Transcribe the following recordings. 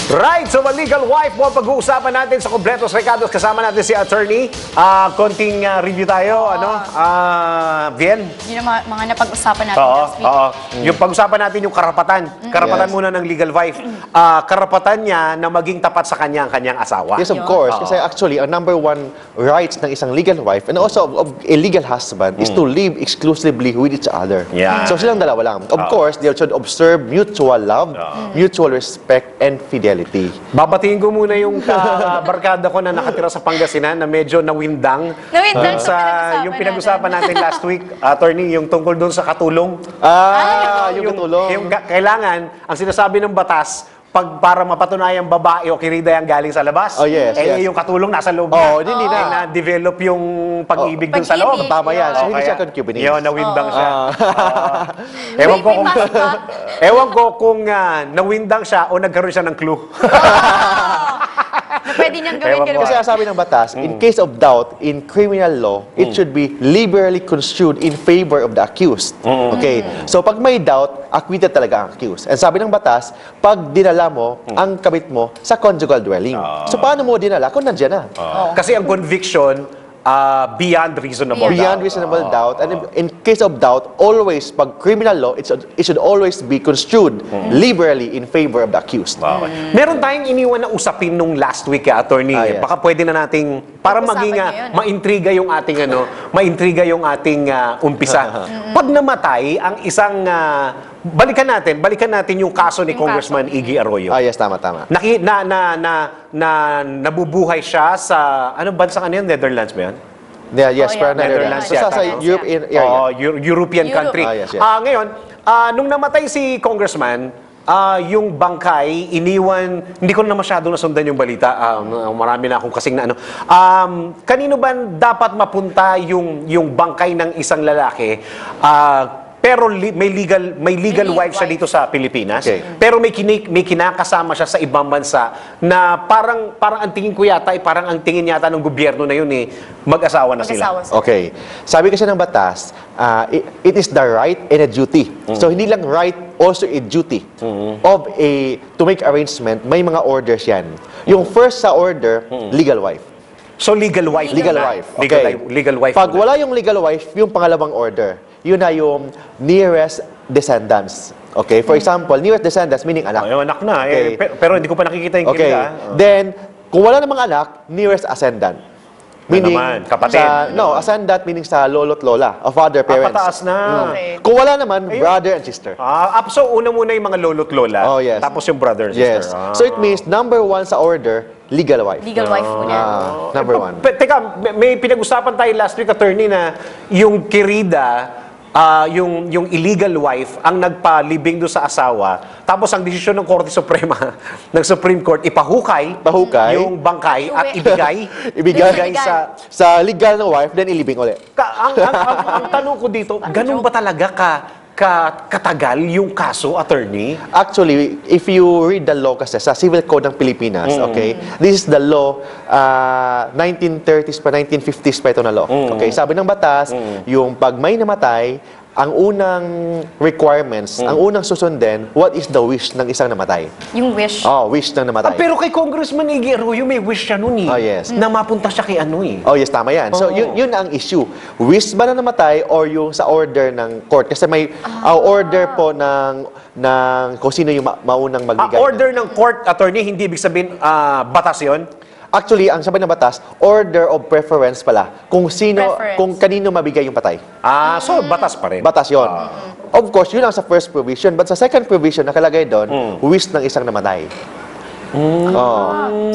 Right, so legal wife mo pag-uusapan natin sa Kompletos Recados. Kasama natin si attorney. Konting review tayo, Bien? Yun ang mga napag-usapan natin Oo, last week. oo. Yung pag-usapan natin yung karapatan. Karapatan Yes. muna ng legal wife. Karapatan niya na maging tapat sa kanyang asawa. Yes, of course. Kasi actually, ang number one rights ng isang legal wife and also of a legal husband is to live exclusively with each other. Yeah. So silang dalawa lang. Of course, they should observe mutual love, mutual respect, and fidelity. Babatiin ko muna yung barkada ko na nakatira sa Pangasinan na medyo nawindang. Nawindang Dun sa yung pinag-usapan natin last week, attorney, yung tungkol doon sa katulong. Yung katulong. Yung kailangan, ang sinasabi ng batas, para mapatunayang babae o kirida yung galing sa labas, Oh, yes, yes. yung katulong nasa loob Oh, hindi na. na-develop yung pag-ibig dun sa loob. Pag-ibig. Tama yan. So, hindi Kaya- siya concubinage. Yun, nawindang siya. May pasok ba? Ewan ko kung nawindang siya o nagkaroon siya ng clue. Na pwede niyang gawin Ewan ko. ganun. Kasi ang sabi ng batas, in case of doubt, in criminal law, it should be liberally construed in favor of the accused. Okay? So pag may doubt, acquitted talaga ang accused. And sabi ng batas, pag dinala mo ang kabit mo sa conjugal dwelling. So paano mo dinala kung nandiyan na? Kasi ang conviction, beyond reasonable Beyond reasonable doubt. And in case of doubt, always, pag criminal law, it should always be construed liberally in favor of the accused. Meron tayong iniwan na usapin nung last week, attorney. Yes. Baka pwede na nating, para Pag-usapan maging ngayon, maintriga yung ating maintriga yung ating umpisa. Pag namatay ang isang balikan natin yung kaso ni Yung Congressman kaso. Iggy Arroyo. Yes, tama. Nabubuhay siya sa anong bansa kanina? Netherlands ba 'yan? Yeah, yes, Oh, yeah. pero Netherlands. Netherlands Sa yata. European area. European Europe. country. Yes. Ngayon, nung namatay si Congressman, yung bangkay, iniwan, hindi ko na masyado nasundan yung balita. Marami na akong kasing na ano. Kanino ba dapat mapunta yung bangkay ng isang lalaki? Pero may legal wife siya dito sa Pilipinas. Okay. Pero may kinakasama siya sa ibang bansa na parang ang tingin ko yata, parang ang tingin yata ng gobyerno na yun mag-asawa na sila. Mag-asawa sila. Okay. Sabi kasi ng batas, it is the right and a duty. So hindi lang right, also a duty of to make arrangement. May mga orders yan. Yung first sa order, legal wife. So legal wife. Legal muna. wife. Okay. Legal wife. Pag muna. wala yung legal wife, yung pangalawang order, yun na yung nearest descendants. Okay? For example, nearest descendants meaning anak. Yung anak na. Okay. Pero hindi ko pa nakikita yung Okay. kilala. Then, kung wala namang anak, nearest ascendant. Meaning, naman? Kapatid? ascendant meaning sa lolo't lola, o father, parents. Pataas na. Okay. Kung wala naman, brother and sister. So una muna yung mga lolo't lola. Oh, yes. Tapos yung brother and Yes. sister. So it means, number one sa order, legal wife. Legal wife po niya. Number one. Teka, may pinag-usapan tayo last week, attorney, na yung kirida, yung illegal wife ang nagpalibing doon sa asawa. Tapos ang desisyon ng Korte Suprema, ng Supreme Court, ipahukay Pahukay. yung bangkay at Uwi. ibigay Sa legal ng wife, then ilibing ulit. ang tanong ko dito, ganun ba talaga katagal yung kaso, attorney? Actually, if you read the law kasi sa Civil Code ng Pilipinas, okay, this is the law, 1930s pa, 1950s pa ito na law. Okay, sabi ng batas, yung pag may namatay, ang unang requirements, ang unang susundin, what is the wish ng isang namatay? Yung wish. Oh, wish ng namatay. Pero kay Congressman Iggy Arroyo, may wish siya nun Oh, yes. na mapunta siya kay ano Oh, yes, tama yan. So, yun ang issue. Wish ba na namatay or yung sa order ng court? Kasi may order po ng kung sino yung maunang magbigay. Order ng court, attorney, hindi ibig sabihin batas yon. Actually, ang sabi ng batas, order of preference pala. Kung sino, Preference. kung kanino mabigay yung patay. So batas pa rin. Batas yon. Of course, yun ang sa first provision. But sa second provision, nakalagay doon, wish ng isang namatay.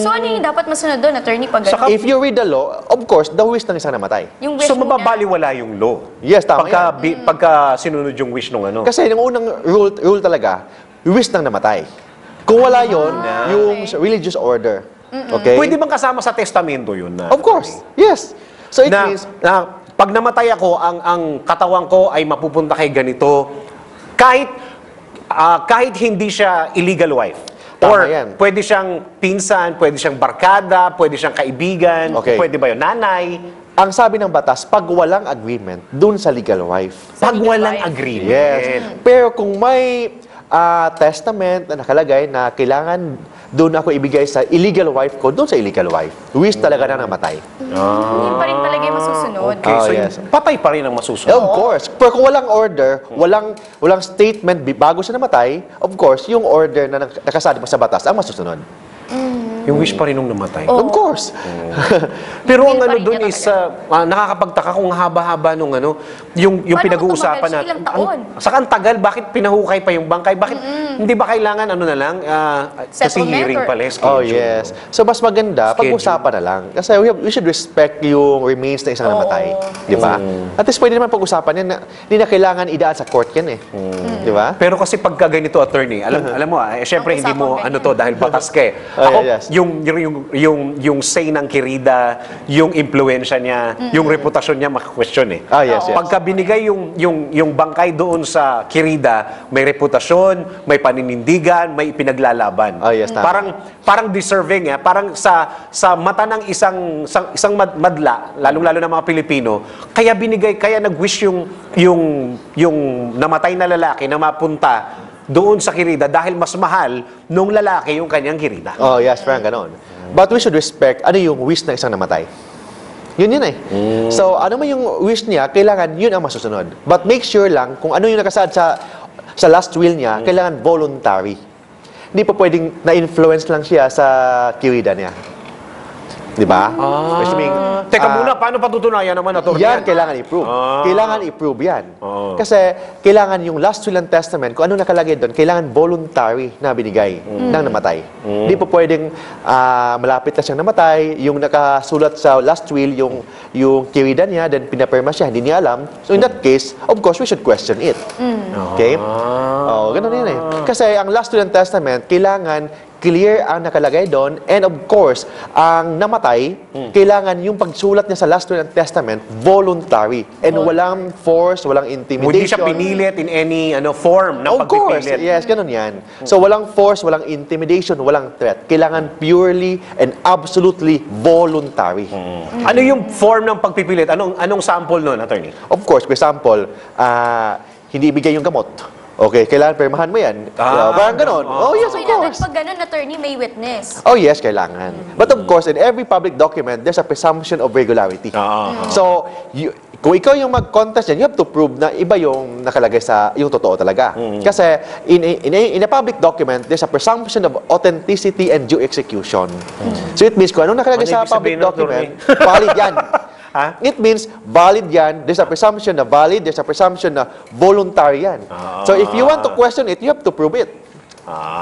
So ano yung dapat masunod doon, attorney, pag Saka- ganun? If you read the law, of course, the wish ng isang namatay. Yung wish So muna. mababaliwala yung law. Yes, tama yan. Pagka sinunod yung wish nung ano. Kasi yung unang rule talaga, wish ng namatay. Kung wala yon, yung religious order. Okay? Pwede bang kasama sa testamento yun? Of course. Yes. So it Na, means, pag namatay ako, ang katawan ko ay mapupunta kay ganito, kahit hindi siya illegal wife. Tama Or yan. pwede siyang pinsan, pwede siyang barkada, pwede siyang kaibigan, Okay. pwede ba yun? Nanay. ang sabi ng batas, pag walang agreement, dun sa legal wife. Pag legal walang wife. agreement. Yes. Pero kung may testament na nakalagay na kailangan doon ako ibigay sa illegal wife ko, doon sa illegal wife. Wish talaga na namatay. Yun pa rin talaga yung masusunod. Okay, Oh, so yes. patay pa rin ang masusunod. Of course. Pero kung walang order, walang statement bago siya namatay, of course, yung order na nakasaad mo sa batas ang masusunod. Yung wish pa rin nung namatay. Of course. Pero ang Feel pa ano rin doon niya is, nakakapagtaka kung haba-haba nung ano, yung Paano pinag-uusapan kung tumagal siya natin. ilang taon? Saka ang tagal, bakit pinahukay pa yung bangkay? Bakit hindi ba kailangan ano na lang, kasi Settlement hearing or- pala, Oh, schedule. yes. So, mas maganda, Schedule. pag-usapan na lang. Kasi we should respect yung remains ng isang namatay. Di ba? At least pwede naman pag-usapan yan na hindi na kailangan idaan sa court yan eh. Di ba? Pero kasi pagka ganito, attorney, alam mo, syempre hindi mo Ang ano to dahil batas ka eh. Oh, Ako, yes. yung say ng kirida, yung impluensya niya, yung reputasyon niya maka-question eh. Ah, yes, yes. Pagka binigay yung bangkay doon sa kirida, may reputasyon, may paninindigan, may ipinaglalaban. Ah, yes, tama. Parang deserving parang sa mata ng isang madla, lalong-lalo ng mga Pilipino, kaya nag-wish yung namatay na lalaki na mapunta doon sa kirida dahil mas mahal nung lalaki yung kanyang kirida. Oh, yes, parang ganon. But we should respect ano yung wish ng isang namatay. Yun eh. So, ano man yung wish niya, kailangan yun ang masusunod. But make sure lang, kung ano yung nakasaad sa last will niya, kailangan voluntary. Hindi pa pwedeng na-influence lang siya sa kirida niya. Di ba? Which mean, Teka muna, paano patutunayan naman, attorney? yan kailangan i-prove. Kailangan i-prove yan. Oh. Kasi kailangan yung last will and testament, kung ano nakalagay doon, kailangan voluntary na binigay ng namatay. Hindi po pwedeng malapit na siyang namatay, yung nakasulat sa last will, yung kirida niya, then pinapirma siya, hindi niya alam. So in that case, of course, we should question it. Okay? Oh, ganun yan eh. Kasi ang last will and testament, kailangan clear ang nakalagay doon, and of course, ang namatay, kailangan yung pagsulat niya sa last will and testament, voluntary. And walang force, walang intimidation. Hindi siya pinilit in any form ng Of course, pagpipilit. yes, ganun yan. So, walang force, walang intimidation, walang threat. Kailangan purely and absolutely voluntary. Ano yung form ng pagpipilit? Anong sample nun, attorney? Of course, for example, hindi ibigay yung gamot. Okay, kailangan permahan mo yan. Parang ganon. Oh, yes, of Kailangan course. pag ganun, attorney, may witness. Oh, yes, kailangan. But of course, in every public document, there's a presumption of regularity. So, kung ikaw yung mag-contest yan, you have to prove na iba yung nakalagay sa yung totoo talaga. Kasi in a public document, there's a presumption of authenticity and due execution. So it means kung anong nakalagay Ano sa ibig public sabihin nun, document, valid yan. It means valid yan, there's a presumption na valid, there's a presumption na voluntary yan. So if you want to question it, you have to prove it.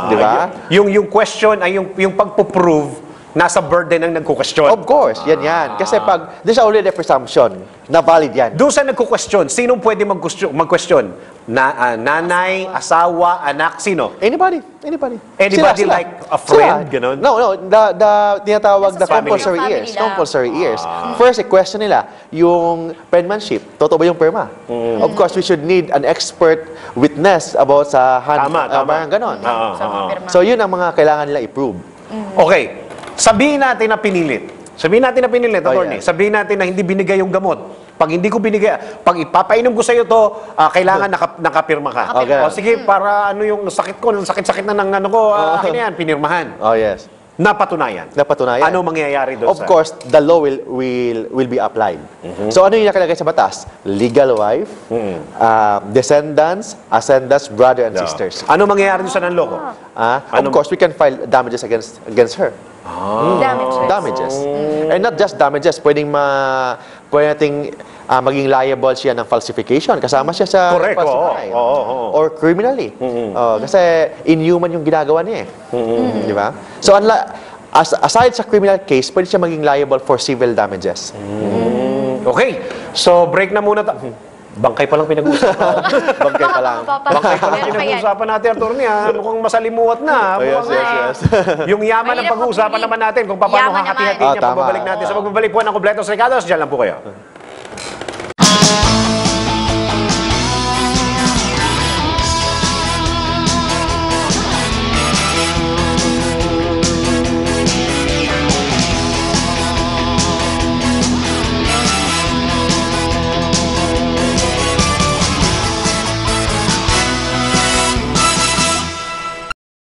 Di ba? Yung question ay yung pagpo-prove nasa burden ng nagko-question. Of course, yan. Kasi pag there's already a presumption na valid yan. Doon sa nagko-question, sinong pwede mag-question? Nanay, asawa, anak, sino? Anybody. Anybody like a friend, ganon? No. The tinatawag Nasa na compulsory family ears. lang. Compulsory ears. First, i-question nila yung penmanship. Totoo ba yung perma? Of course, we should need an expert witness about sa hand. Tama. Parang ganon. Sa mga pirma. So, yun ang mga kailangan nila i-prove. Okay. Sabihin natin na pinilit. Attorney. yes. Sabihin natin na hindi binigay yung gamot. Pag hindi ko binigay, pag ipapainom ko sa iyo to, kailangan nakapirma ka. Okay. O sige, para yung sakit ko, ang sakit-sakit na ng akin na yan, pinirmahan. Oh, yes. Napatunayan. Napatunayan. Ano mangyayari doon Of course, the law will be applied. So ano yung nakalagay sa batas? Legal wife, descendants, ascendants, brother and sisters. Ano mangyayari doon sa nanloko? Of course, we can file damages against her. Damages. And not just damages, pwede nating maging liable siya ng falsification. Kasama siya sa Correct, falsify. oo. Or criminally. Kasi inhuman yung ginagawa niya eh. Di ba? So, aside sa criminal case, pwede siya maging liable for civil damages. Okay. So, break na muna. Bangkay pa lang pinag-uusapan. Bangkay pa lang. Bangkay pa lang pinag-uusapan natin, attorney. Mukhang masalimuot na. Yes, yes. Yung yaman ng Mahirap pag-uusapan magpili. naman natin kung paano Yaman hahati-hatiin naman. niya. Tama. Pagbabalik natin sa pagbabalik po ng Kompletos Recados. Diyan lang po kayo.